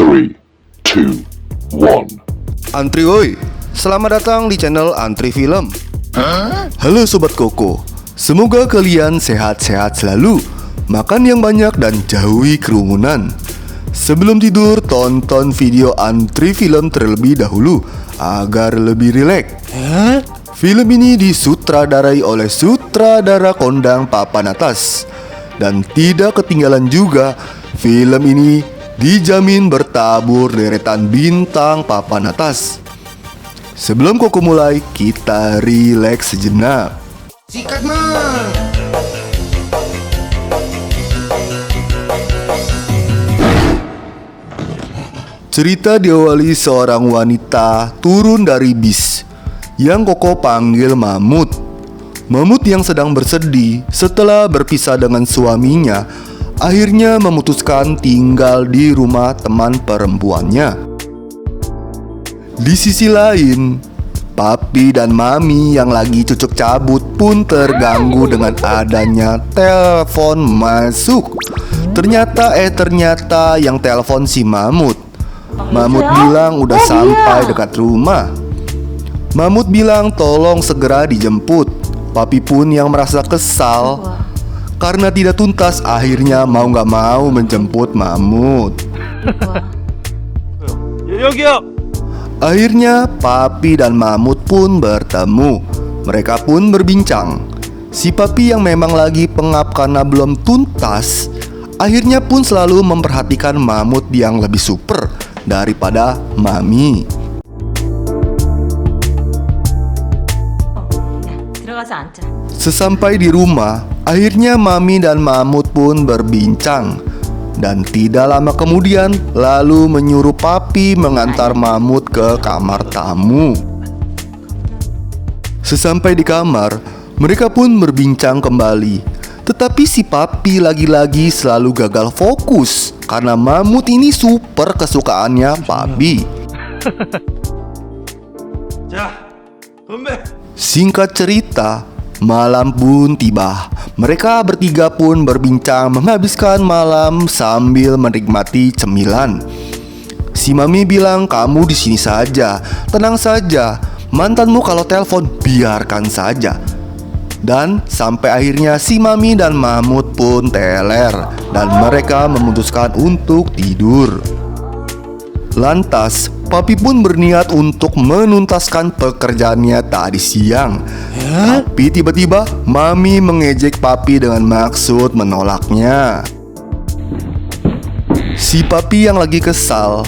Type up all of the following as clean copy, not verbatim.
3, 2, 1. Antri woi, selamat datang di channel Antri Film. Halo Sobat Koko, semoga kalian sehat-sehat selalu, makan yang banyak dan jauhi kerumunan. Sebelum tidur, tonton video Antri Film terlebih dahulu agar lebih rileks. Film ini disutradarai oleh sutradara kondang papan atas. Dan tidak ketinggalan juga, film ini dijamin bertabur deretan bintang papan atas. Sebelum Koko mulai, kita rileks sejenak. Sikat mah. Cerita diawali seorang wanita turun dari bis yang Koko panggil Mamut. Mamut yang sedang bersedih setelah berpisah dengan suaminya akhirnya memutuskan tinggal di rumah teman perempuannya. Di sisi lain, Papi dan Mami yang lagi cucuk cabut pun terganggu dengan adanya telepon masuk. Ternyata yang telepon si Mamut. Mamut bilang udah sampai dekat rumah. Mamut bilang tolong segera dijemput. Papi pun yang merasa kesal karena tidak tuntas akhirnya mau gak mau menjemput Mamut. Akhirnya Papi dan Mamut pun bertemu. Mereka pun berbincang. Si Papi yang memang lagi pengap karena belum tuntas akhirnya pun selalu memperhatikan Mamut yang lebih super daripada Mami. Sesampai di rumah, akhirnya Mami dan Mamut pun berbincang. Dan tidak lama kemudian, lalu menyuruh Papi mengantar Mamut ke kamar tamu. Sesampai di kamar, mereka pun berbincang kembali. Tetapi si Papi lagi-lagi selalu gagal fokus karena Mamut ini super kesukaannya Papi. Singkat cerita, malam pun tiba. Mereka bertiga pun berbincang menghabiskan malam sambil menikmati cemilan. Si Mami bilang, "Kamu di sini saja, tenang saja. Mantanmu kalau telepon biarkan saja." Dan sampai akhirnya si Mami dan Mamut pun teler dan mereka memutuskan untuk tidur. Lantas Papi pun berniat untuk menuntaskan pekerjaannya tadi siang. Tapi tiba-tiba Mami mengejek Papi dengan maksud menolaknya. Si Papi yang lagi kesal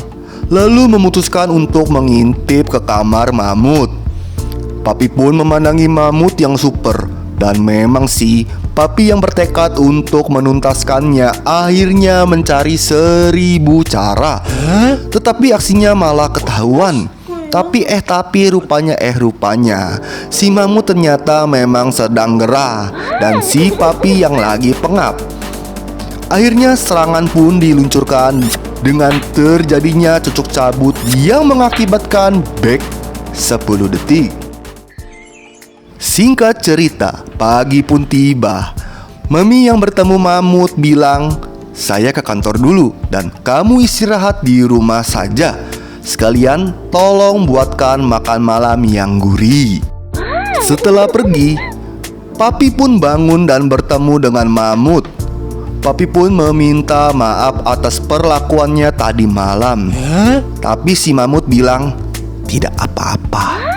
lalu memutuskan untuk mengintip ke kamar Mamut. Papi pun memandangi Mamut yang super. Dan memang sih, Papi yang bertekad untuk menuntaskannya akhirnya mencari 1000 cara. Tetapi aksinya malah ketahuan. Tapi rupanya si Mamut ternyata memang sedang gerah dan si Papi yang lagi pengap. Akhirnya serangan pun diluncurkan dengan terjadinya cucuk cabut yang mengakibatkan back 10 detik. Singkat cerita, pagi pun tiba. Mami yang bertemu Mamut bilang, "Saya ke kantor dulu dan kamu istirahat di rumah saja. Sekalian tolong buatkan makan malam yang gurih." Setelah pergi, Papi pun bangun dan bertemu dengan Mamut. Papi pun meminta maaf atas perlakuannya tadi malam. Tapi si Mamut bilang, "Tidak apa-apa."